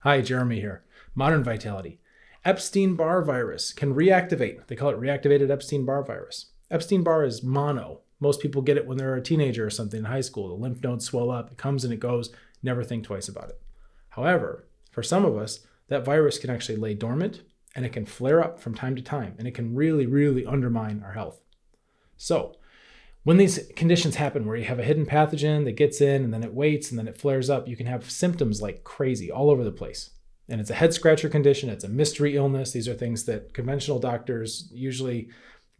Hi, Jeremy here. Modern Vitality. Epstein-Barr virus can reactivate. They call it reactivated Epstein-Barr virus. Epstein-Barr is mono. Most people get it when they're a teenager or something in high school. The lymph nodes swell up, it comes and it goes, never think twice about it. However, for some of us, that virus can actually lay dormant and it can flare up from time to time and it can really, really undermine our health. So, when these conditions happen where you have a hidden pathogen that gets in and then it waits and then it flares up, you can have symptoms like crazy all over the place. And it's a head scratcher condition. It's a mystery illness. These are things that conventional doctors usually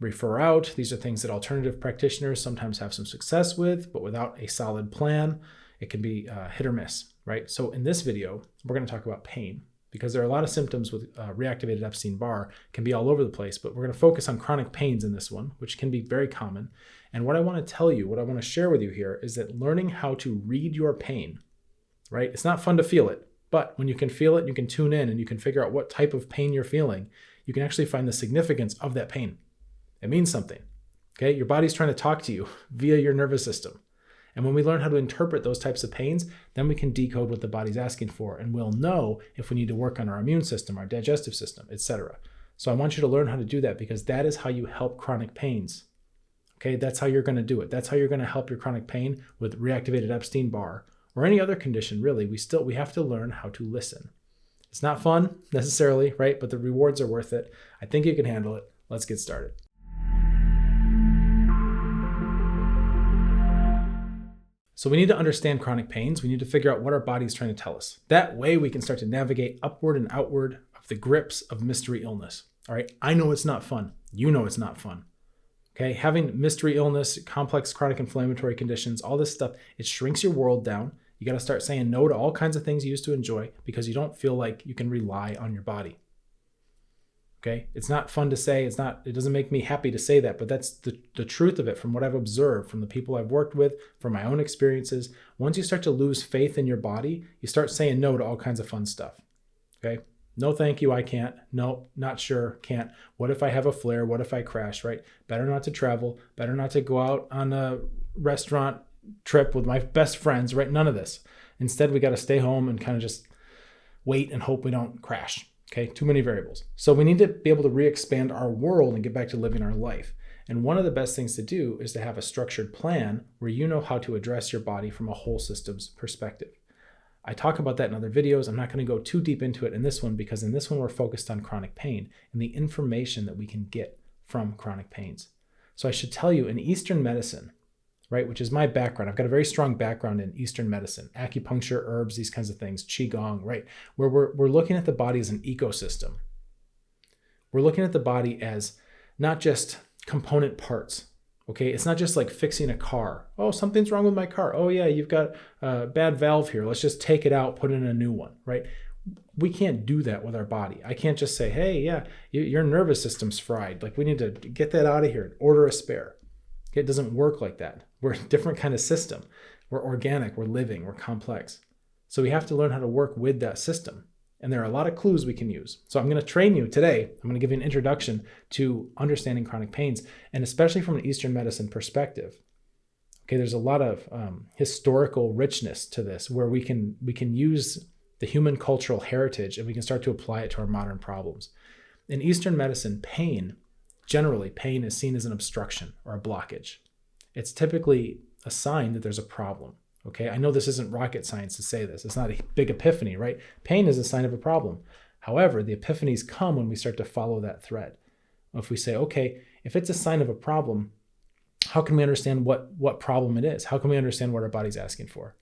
refer out. These are things that alternative practitioners sometimes have some success with, but without a solid plan, it can be hit or miss, right? So in this video, we're going to talk about pain because there are a lot of symptoms with reactivated Epstein-Barr, can be all over the place, but we're going to focus on chronic pains in this one, which can be very common. And what I want to tell you, what I want to share with you here is that learning how to read your pain, right? It's not fun to feel it, but when you can feel it, you can tune in and you can figure out what type of pain you're feeling. You can actually find the significance of that pain. It means something, okay? Your body's trying to talk to you via your nervous system. And when we learn how to interpret those types of pains, then we can decode what the body's asking for. And we'll know if we need to work on our immune system, our digestive system, etc. So I want you to learn how to do that because that is how you help chronic pains. Okay, that's how you're going to do it. That's how you're going to help your chronic pain with reactivated Epstein-Barr or any other condition, really. We have to learn how to listen. It's not fun necessarily, right? But the rewards are worth it. I think you can handle it. Let's get started. So we need to understand chronic pains. We need to figure out what our body's trying to tell us. That way we can start to navigate upward and outward of the grips of mystery illness. All right, I know it's not fun. You know it's not fun. Okay, having mystery illness, complex chronic inflammatory conditions, all this stuff, it shrinks your world down. You got to start saying no to all kinds of things you used to enjoy because you don't feel like you can rely on your body. Okay, it's not fun to say. It doesn't make me happy to say that, but that's the truth of it from what I've observed, from the people I've worked with, from my own experiences. Once you start to lose faith in your body, you start saying no to all kinds of fun stuff. Okay. No, thank you. I can't. No, not sure. Can't. What if I have a flare? What if I crash, right? Better not to travel. Better not to go out on a restaurant trip with my best friends, right? None of this. Instead, we got to stay home and kind of just wait and hope we don't crash. Okay. Too many variables. So we need to be able to re-expand our world and get back to living our life. And one of the best things to do is to have a structured plan where you know how to address your body from a whole systems perspective. I talk about that in other videos. I'm not going to go too deep into it in this one because in this one, we're focused on chronic pain and the information that we can get from chronic pains. So I should tell you in Eastern medicine, right, which is my background. I've got a very strong background in Eastern medicine, acupuncture, herbs, these kinds of things, qigong, right, where we're looking at the body as an ecosystem. We're looking at the body as not just component parts. Okay, it's not just like fixing a car. Oh, something's wrong with my car. Oh yeah, you've got a bad valve here. Let's just take it out, put in a new one, right? We can't do that with our body. I can't just say, hey, yeah, your nervous system's fried. Like we need to get that out of here, order a spare. Okay, it doesn't work like that. We're a different kind of system. We're organic, we're living, we're complex. So we have to learn how to work with that system. And there are a lot of clues we can use. So I'm going to train you today. I'm going to give you an introduction to understanding chronic pains, and especially from an Eastern medicine perspective. Okay, there's a lot of historical richness to this where we can use the human cultural heritage and we can start to apply it to our modern problems. In Eastern medicine, generally pain is seen as an obstruction or a blockage. It's typically a sign that there's a problem. Okay, I know this isn't rocket science to say this. It's not a big epiphany, right? Pain is a sign of a problem. However, the epiphanies come when we start to follow that thread. If we say, okay, if it's a sign of a problem, how can we understand what problem it is? How can we understand what our body's asking for?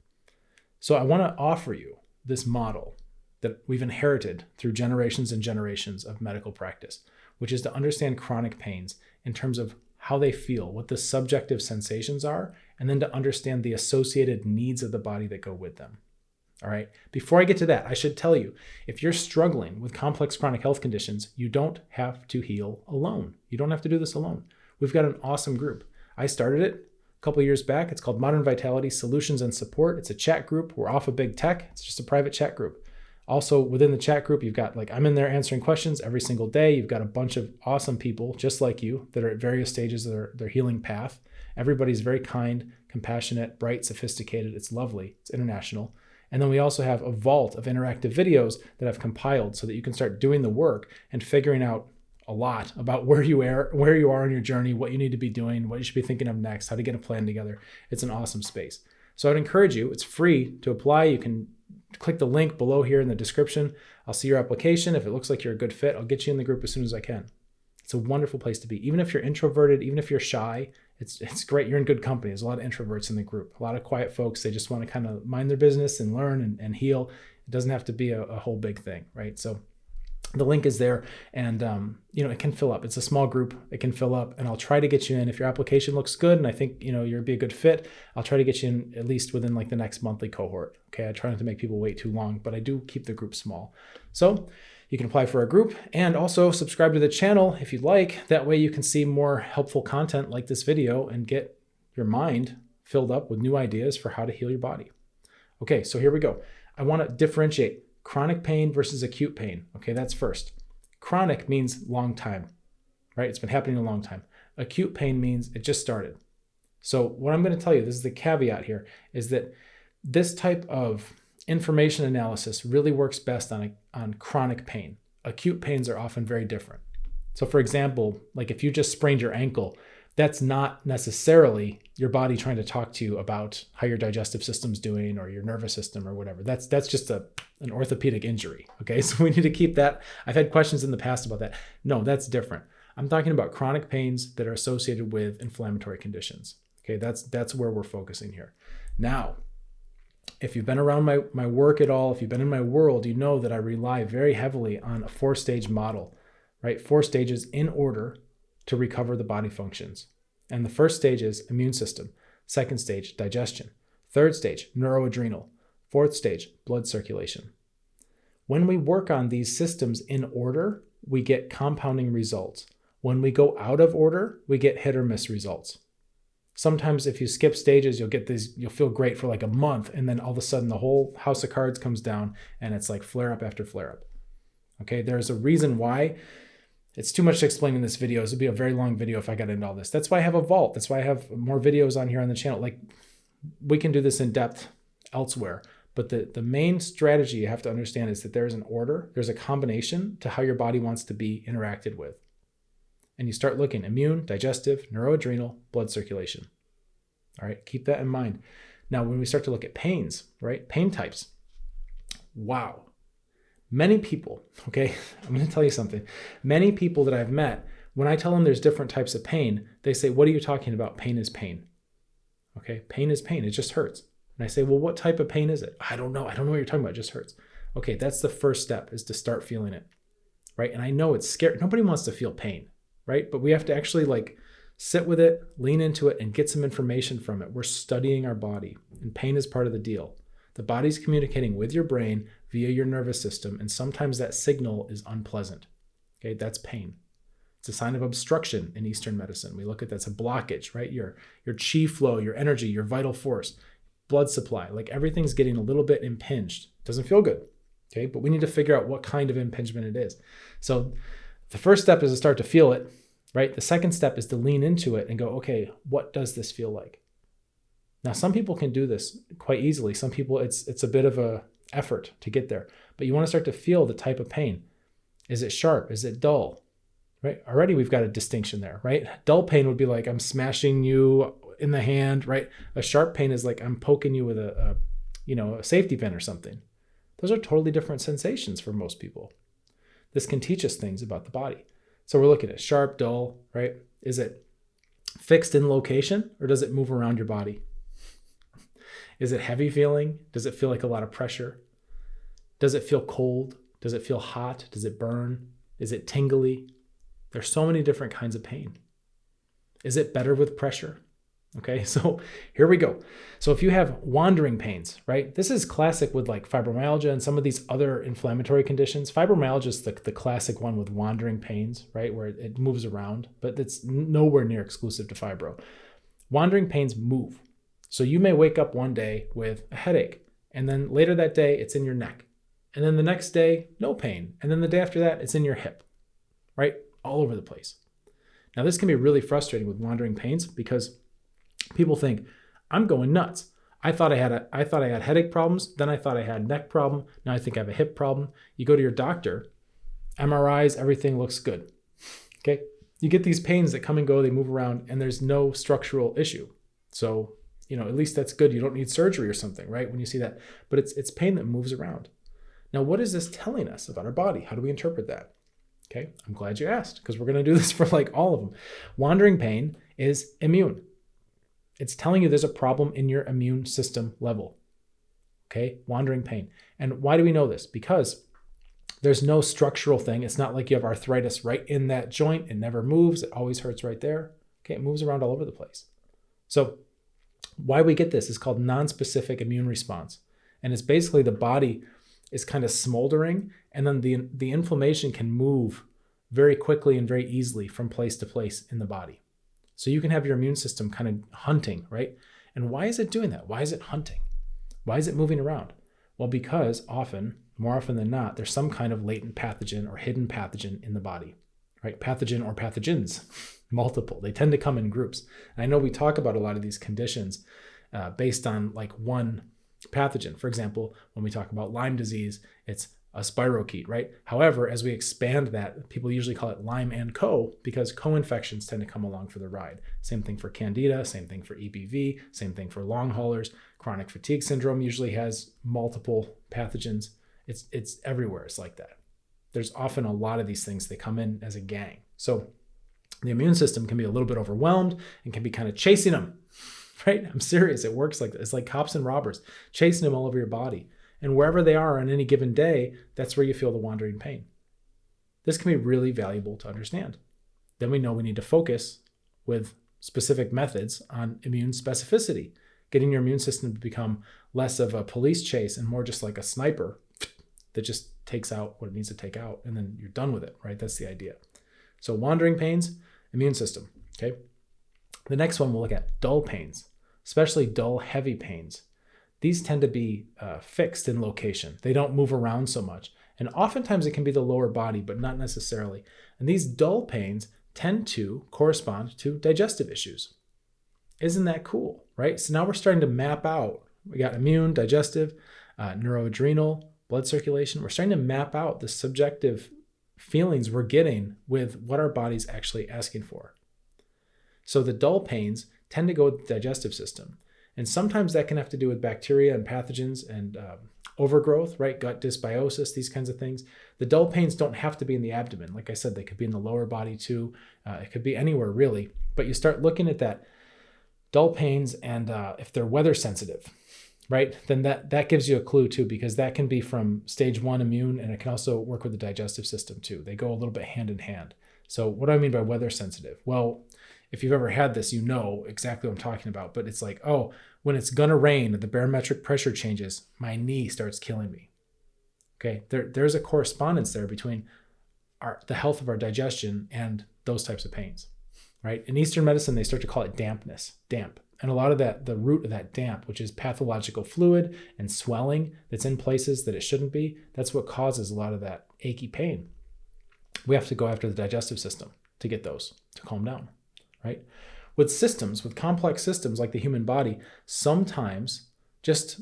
So I want to offer you this model that we've inherited through generations and generations of medical practice, which is to understand chronic pains in terms of how they feel, what the subjective sensations are, and then to understand the associated needs of the body that go with them. All right. Before I get to that, I should tell you, if you're struggling with complex chronic health conditions, you don't have to heal alone. You don't have to do this alone. We've got an awesome group. I started it a couple of years back. It's called Modern Vitality Solutions and Support. It's a chat group. We're off of big tech. It's just a private chat group. Also within the chat group, you've got I'm in there answering questions every single day. You've got a bunch of awesome people just like you that are at various stages of their healing path. Everybody's very kind, compassionate, bright, sophisticated. It's lovely. It's international. And then we also have a vault of interactive videos that I've compiled so that you can start doing the work and figuring out a lot about where you are on your journey, what you need to be doing, what you should be thinking of next, how to get a plan together. It's an awesome space. So I'd encourage you, it's free to apply. You can click the link below here in the description. I'll see your application. If it looks like you're a good fit, I'll get you in the group as soon as I can. It's a wonderful place to be. Even if you're introverted, even if you're shy, it's great. You're in good company. There's a lot of introverts in the group, a lot of quiet folks. They just want to kind of mind their business and learn and heal. It doesn't have to be a whole big thing, right? So the link is there, and it can fill up. It's a small group. It can fill up, and I'll try to get you in. If your application looks good and I think you'll be a good fit, I'll try to get you in at least within like the next monthly cohort. Okay, I try not to make people wait too long, but I do keep the group small. So you can apply for a group and also subscribe to the channel if you'd like. That way you can see more helpful content like this video and get your mind filled up with new ideas for how to heal your body. Okay, so here we go. I want to differentiate chronic pain versus acute pain. Okay, that's first. Chronic means long time, right? It's been happening a long time. Acute pain means it just started. So what I'm going to tell you, this is the caveat here, is that this type of information analysis really works best on chronic pain. Acute pains are often very different. So for example, like if you just sprained your ankle, that's not necessarily your body trying to talk to you about how your digestive system's doing or your nervous system or whatever. That's just an orthopedic injury. Okay, so we need to keep that. I've had questions in the past about that. No, that's different. I'm talking about chronic pains that are associated with inflammatory conditions. Okay, that's where we're focusing here. Now, if you've been around my work at all, if you've been in my world, you know that I rely very heavily on a 4-stage model, right? 4 stages in order to recover the body functions. And the first stage is immune system. Second stage, digestion. Third stage, neuro-adrenal. Fourth stage, blood circulation. When we work on these systems in order, we get compounding results. When we go out of order, we get hit or miss results. Sometimes if you skip stages, you'll feel great for like a month, and then all of a sudden the whole house of cards comes down and it's like flare up after flare up. Okay, there's a reason why. It's too much to explain in this video. This would be a very long video if I got into all this. That's why I have a vault. That's why I have more videos on here on the channel. Like, we can do this in depth elsewhere, but the main strategy you have to understand is that there's an order, there's a combination to how your body wants to be interacted with. And you start looking immune, digestive, neuroadrenal, blood circulation. All right, keep that in mind. Now, when we start to look at pains, right? Pain types. Wow. Many people, okay, I'm going to tell you something. Many people that I've met, when I tell them there's different types of pain, they say, what are you talking about? Pain is pain. Okay, pain is pain. It just hurts. And I say, well, what type of pain is it? I don't know what you're talking about. It just hurts. Okay, that's the first step, is to start feeling it, right? And I know it's scary. Nobody wants to feel pain, right? But we have to actually sit with it, lean into it, and get some information from it. We're studying our body, and pain is part of the deal. The body's communicating with your brain via your nervous system, and sometimes that signal is unpleasant. Okay, that's pain. It's a sign of obstruction in Eastern medicine. We look at that's a blockage, right? Your chi flow, your energy, your vital force, blood supply, like everything's getting a little bit impinged. Doesn't feel good. Okay, but we need to figure out what kind of impingement it is. So the first step is to start to feel it, right? The second step is to lean into it and go, okay, what does this feel like? Now, some people can do this quite easily. Some people, it's a bit of a effort to get there, but you want to start to feel the type of pain. Is it sharp? Is it dull? Right? Already we've got a distinction there, right? Dull pain would be like I'm smashing you in the hand, right? A sharp pain is like I'm poking you with a safety pin or something. Those are totally different sensations for most people. This can teach us things about the body. So we're looking at sharp, dull, right? Is it fixed in location, or does it move around your body? Is it heavy feeling? Does it feel like a lot of pressure? Does it feel cold? Does it feel hot? Does it burn? Is it tingly? There's so many different kinds of pain. Is it better with pressure? Okay, so here we go. So if you have wandering pains, right? This is classic with like fibromyalgia and some of these other inflammatory conditions. Fibromyalgia is the classic one with wandering pains, right? Where it moves around, but it's nowhere near exclusive to fibro. Wandering pains move. So you may wake up one day with a headache, and then later that day, it's in your neck. And then the next day, no pain. And then the day after that, it's in your hip, right? All over the place. Now, this can be really frustrating with wandering pains because people think, I'm going nuts. I thought I had headache problems. Then I thought I had neck problem. Now I think I have a hip problem. You go to your doctor, MRIs, everything looks good. Okay. You get these pains that come and go, they move around, and there's no structural issue. So, at least that's good. You don't need surgery or something, right? When you see that, but it's pain that moves around. Now, what is this telling us about our body? How do we interpret that? Okay. I'm glad you asked, because we're going to do this for like all of them. Wandering pain is immune. It's telling you there's a problem in your immune system level. Okay. Wandering pain. And why do we know this? Because there's no structural thing. It's not like you have arthritis right in that joint. It never moves. It always hurts right there. Okay. It moves around all over the place. So why we get this is called non-specific immune response. And it's basically the body is kind of smoldering, and then the inflammation can move very quickly and very easily from place to place in the body. So you can have your immune system kind of hunting, right? And why is it doing that? Why is it hunting? Why is it moving around? Well, because more often than not, there's some kind of latent pathogen or hidden pathogen in the body, right? Pathogen or pathogens, multiple. They tend to come in groups. And I know we talk about a lot of these conditions based on like one pathogen. For example, when we talk about Lyme disease, it's a spirochete, right? However, as we expand that, people usually call it Lyme and Co, because co-infections tend to come along for the ride. Same thing for Candida, same thing for EBV, same thing for long haulers. Chronic fatigue syndrome usually has multiple pathogens. It's everywhere. It's like that. There's often a lot of these things that come in as a gang. So the immune system can be a little bit overwhelmed and can be kind of chasing them, right? I'm serious. It works like that. It's like cops and robbers chasing them all over your body. And wherever they are on any given day, that's where you feel the wandering pain. This can be really valuable to understand. Then we know we need to focus with specific methods on immune specificity, getting your immune system to become less of a police chase and more just like a sniper that just takes out what it needs to take out, and then you're done with it, right? That's the idea. So wandering pains, immune system, okay? The next one we'll look at dull pains, especially dull, heavy pains. These tend to be fixed in location. They don't move around so much. And oftentimes it can be the lower body, but not necessarily. And these dull pains tend to correspond to digestive issues. Isn't that cool, right? So now we're starting to map out. We got immune, digestive, neuro-adrenal, blood circulation. We're starting to map out the subjective feelings we're getting with what our body's actually asking for. So the dull pains tend to go with the digestive system. And sometimes that can have to do with bacteria and pathogens and overgrowth, right? Gut dysbiosis, these kinds of things. The dull pains don't have to be in the abdomen. Like I said, they could be in the lower body too. It could be anywhere really. But you start looking at that dull pains, and if they're weather sensitive, right? Then that gives you a clue too, because that can be from stage 1 immune, and it can also work with the digestive system too. They go a little bit hand in hand. So what do I mean by weather sensitive? Well, if you've ever had this, you know exactly what I'm talking about. But it's like, oh, when it's gonna rain and the barometric pressure changes, my knee starts killing me. Okay, there's a correspondence there between the health of our digestion and those types of pains, right? In Eastern medicine, they start to call it dampness, damp. And a lot of that, the root of that damp, which is pathological fluid and swelling that's in places that it shouldn't be, that's what causes a lot of that achy pain. We have to go after the digestive system to get those to calm down, right? With systems, with complex systems like the human body, sometimes just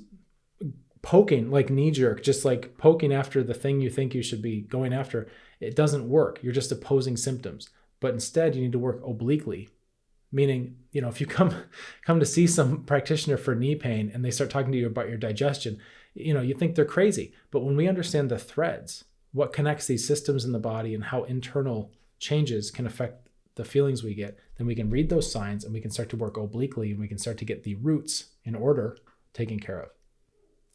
poking, like knee-jerk, just like poking after the thing you think you should be going after, it doesn't work. You're just opposing symptoms. But instead, you need to work obliquely, meaning, if you come to see some practitioner for knee pain and they start talking to you about your digestion, you think they're crazy. But when we understand the threads, what connects these systems in the body and how internal changes can affect the feelings we get, then we can read those signs and we can start to work obliquely, and we can start to get the roots in order taken care of.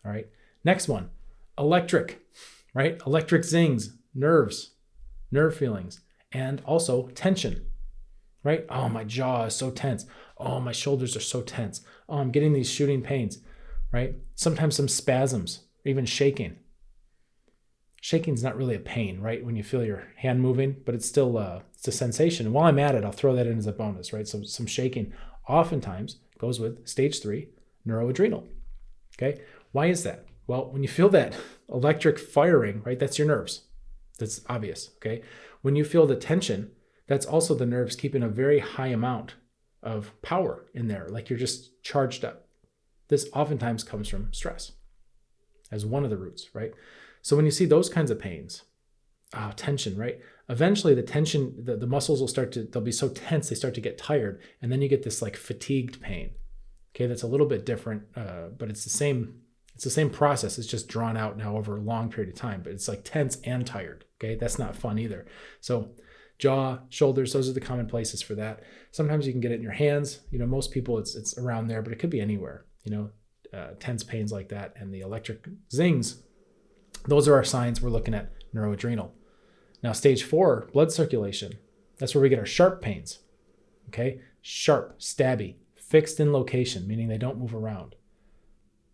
All right. Next one, electric, right? Electric zings, nerves, nerve feelings, and also tension, right? Oh, my jaw is so tense. Oh, my shoulders are so tense. Oh, I'm getting these shooting pains, right? Sometimes some spasms, or even shaking. Shaking's not really a pain, right? When you feel your hand moving, but it's still it's a sensation. And while I'm at it, I'll throw that in as a bonus, right? So some shaking oftentimes goes with stage 3 neuroadrenal. Okay, why is that? Well, when you feel that electric firing, right, that's your nerves. That's obvious. Okay, when you feel the tension, that's also the nerves keeping a very high amount of power in there, like you're just charged up. This oftentimes comes from stress as one of the roots, right? So when you see those kinds of pains, tension, right? Eventually the tension, the muscles they'll be so tense, they start to get tired. And then you get this like fatigued pain. Okay, that's a little bit different, but it's the same process. It's just drawn out now over a long period of time, but it's like tense and tired. Okay, that's not fun either. So jaw, shoulders, those are the common places for that. Sometimes you can get it in your hands. Most people it's around there, but it could be anywhere. Tense pains like that, and the electric zings, those are our signs we're looking at neuro-adrenal. Now, stage 4, blood circulation. That's where we get our sharp pains. Okay, sharp, stabby, fixed in location, meaning they don't move around.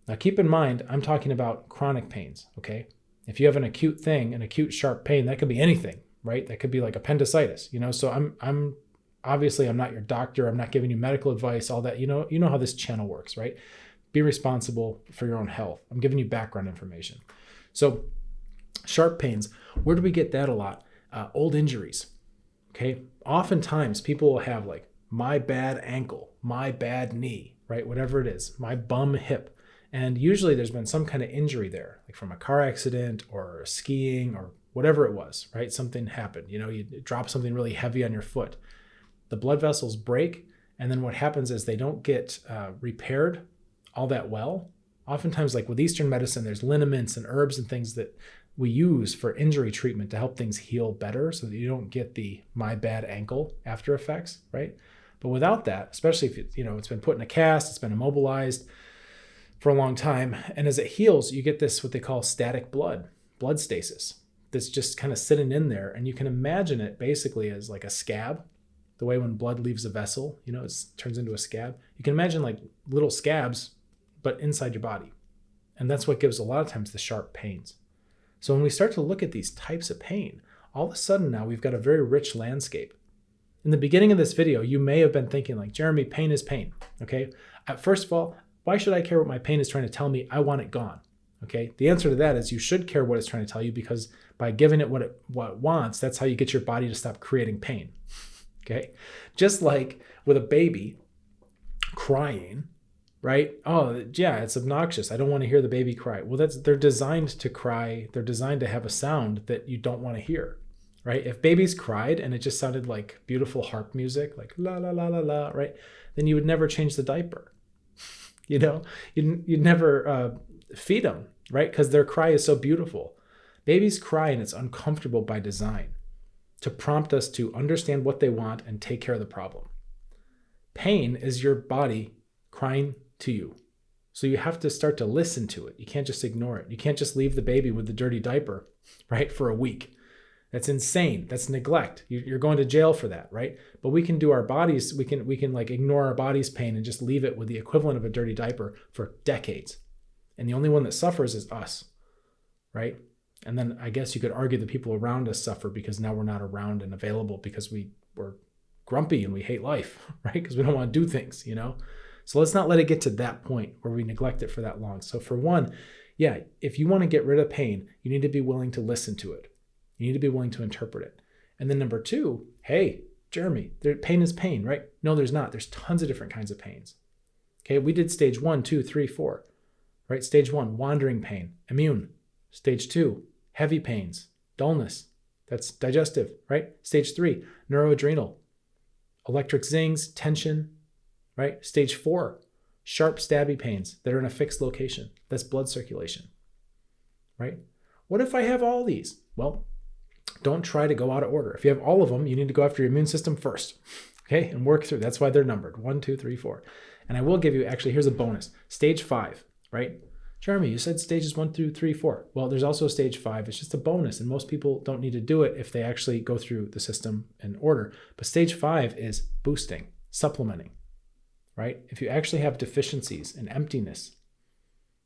Now, keep in mind, I'm talking about chronic pains. Okay, if you have an acute sharp pain, that could be anything, right? That could be like appendicitis. So I'm obviously I'm not your doctor. I'm not giving you medical advice. All that. You know how this channel works, right? Be responsible for your own health. I'm giving you background information. So sharp pains, where do we get that a lot? Old injuries. Okay. Oftentimes people will have like my bad ankle, my bad knee, right? Whatever it is, my bum hip. And usually there's been some kind of injury there, like from a car accident or skiing or whatever it was, right? Something happened, you drop something really heavy on your foot. The blood vessels break. And then what happens is they don't get repaired all that well. Oftentimes, like with Eastern medicine, there's liniments and herbs and things that we use for injury treatment to help things heal better so that you don't get the my bad ankle after effects, right? But without that, especially if it's been put in a cast, it's been immobilized for a long time, and as it heals, you get this what they call static blood stasis that's just kind of sitting in there, and you can imagine it basically as like a scab. The way when blood leaves a vessel, it turns into a scab. You can imagine like little scabs, but inside your body. And that's what gives a lot of times the sharp pains. So when we start to look at these types of pain, all of a sudden now we've got a very rich landscape. In the beginning of this video, you may have been thinking like, Jeremy, pain is pain, okay? First of all, why should I care what my pain is trying to tell me? I want it gone, okay? The answer to that is you should care what it's trying to tell you, because by giving it what it wants, that's how you get your body to stop creating pain, okay? Just like with a baby crying, right? Oh, yeah, it's obnoxious. I don't want to hear the baby cry. Well, they're designed to cry. They're designed to have a sound that you don't want to hear, right? If babies cried and it just sounded like beautiful harp music, like la, la, la, la, la, right? Then you would never change the diaper. You'd never feed them, right? Because their cry is so beautiful. Babies cry and it's uncomfortable by design to prompt us to understand what they want and take care of the problem. Pain is your body crying to you. So you have to start to listen to it. You can't just ignore it. You can't just leave the baby with the dirty diaper, right, for a week. That's insane. That's neglect. You're going to jail for that, right? But we can do our bodies, we can like ignore our body's pain and just leave it with the equivalent of a dirty diaper for decades. And the only one that suffers is us, right? And then I guess you could argue the people around us suffer because now we're not around and available because we're grumpy and we hate life, right? Because we don't want to do things, So let's not let it get to that point where we neglect it for that long. So for one, yeah, if you want to get rid of pain, you need to be willing to listen to it. You need to be willing to interpret it. And then number 2, hey, Jeremy, pain is pain, right? No, there's not. There's tons of different kinds of pains. Okay, we did stage 1, 2, 3, 4, right? Stage 1, wandering pain, immune. Stage 2, heavy pains, dullness. That's digestive, right? Stage 3, neuro-adrenal, electric zings, tension, right? Stage 4, sharp stabby pains that are in a fixed location. That's blood circulation, right? What if I have all these? Well, don't try to go out of order. If you have all of them, you need to go after your immune system first, okay? And work through. That's why they're numbered 1, 2, 3, 4. And I will give you, actually, here's a bonus. Stage 5, right? Jeremy, you said stages 1 through 3, 4. Well, there's also stage 5. It's just a bonus, and most people don't need to do it if they actually go through the system in order. But stage 5 is boosting, supplementing, right? If you actually have deficiencies and emptiness,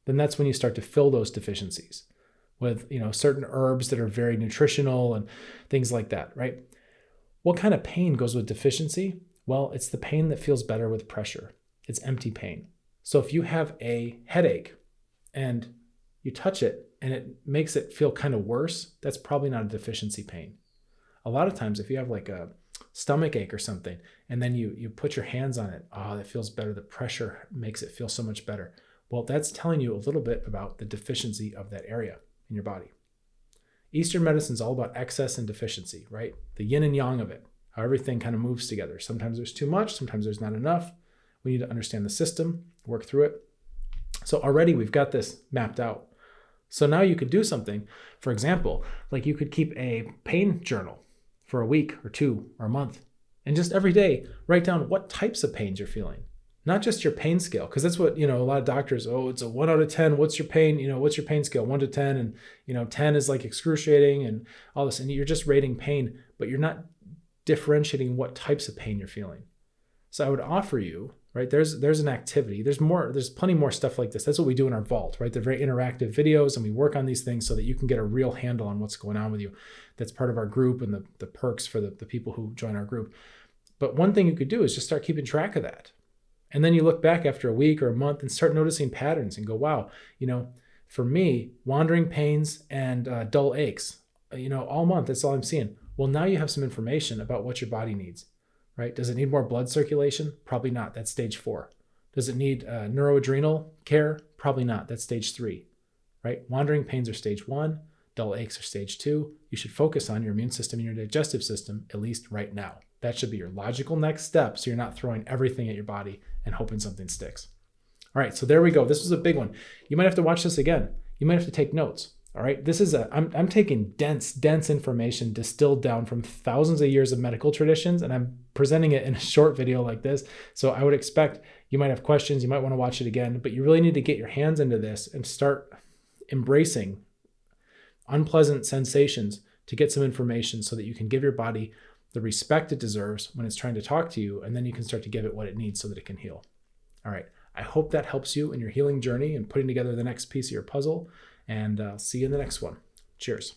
then that's when you start to fill those deficiencies with, certain herbs that are very nutritional and things like that, right? What kind of pain goes with deficiency? Well, it's the pain that feels better with pressure. It's empty pain. So if you have a headache and you touch it and it makes it feel kind of worse, that's probably not a deficiency pain. A lot of times if you have like a stomach ache or something, and then you put your hands on it, that feels better. The pressure makes it feel so much better. Well, that's telling you a little bit about the deficiency of that area in your body. Eastern medicine is all about excess and deficiency, right? The yin and yang of it, how everything kind of moves together. Sometimes there's too much, sometimes there's not enough. We need to understand the system, work through it. So already we've got this mapped out. So now you could do something, for example, like you could keep a pain journal for a week or 2 or a month, and just every day write down what types of pains you're feeling. Not just your pain scale, because that's what, a lot of doctors, it's a 1 out of 10. What's your pain? What's your pain scale? 1 to 10. And, 10 is like excruciating and all this. And you're just rating pain, but you're not differentiating what types of pain you're feeling. So I would offer you, right? There's an activity. There's plenty more stuff like this. That's what we do in our vault, right? They're very interactive videos, and we work on these things so that you can get a real handle on what's going on with you. That's part of our group and the perks for the people who join our group. But one thing you could do is just start keeping track of that. And then you look back after a week or a month and start noticing patterns and go, wow, for me, wandering pains and dull aches, all month, that's all I'm seeing. Well, now you have some information about what your body needs, right? Does it need more blood circulation? Probably not. That's stage 4. Does it need neuro-adrenal care? Probably not. That's stage 3, right? Wandering pains are stage 1. Dull aches are stage 2. You should focus on your immune system and your digestive system, at least right now. That should be your logical next step, so you're not throwing everything at your body and hoping something sticks. All right, so there we go. This was a big one. You might have to watch this again. You might have to take notes. All right, I'm taking dense information distilled down from thousands of years of medical traditions, and I'm presenting it in a short video like this. So I would expect you might have questions. You might want to watch it again, but you really need to get your hands into this and start embracing unpleasant sensations to get some information so that you can give your body the respect it deserves when it's trying to talk to you, and then you can start to give it what it needs so that it can heal. All right, I hope that helps you in your healing journey and putting together the next piece of your puzzle, and see you in the next one. Cheers.